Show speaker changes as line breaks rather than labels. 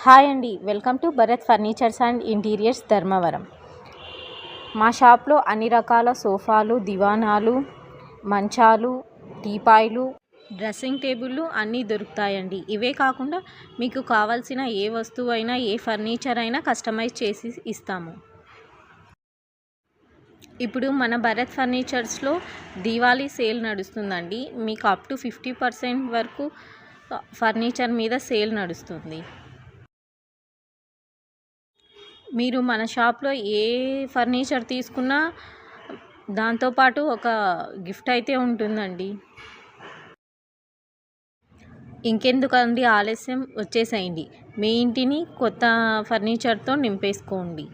Hi అండి, welcome to Bharat furnitures and interiors Dharmavaram. మా షాప్లో అన్ని రకాల సోఫాలు, దివానాలు, మంచాలు, టీపాయిలు, డ్రెస్సింగ్ టేబుళ్ళు అన్నీ దొరుకుతాయండి. ఇవే కాకుండా మీకు కావాల్సిన ఏ వస్తువు అయినా, ఏ ఫర్నిచర్ అయినా కస్టమైజ్ చేసి ఇస్తాము. ఇప్పుడు మన భరత్ ఫర్నిచర్స్లో దీవాళీ సేల్ నడుస్తుందండి. మీకు అప్ టు 50% వరకు ఫర్నిచర్ మీద సేల్ నడుస్తుంది. మీరు మన షాప్లో ఏ ఫర్నిచర్ తీసుకున్నా దాంతోపాటు ఒక గిఫ్ట్ అయితే ఉంటుందండి. ఇంకెందుకండి ఆలస్యం, వచ్చేసేయండి. మీ ఇంటిని కొత్త ఫర్నిచర్తో నింపేసుకోండి.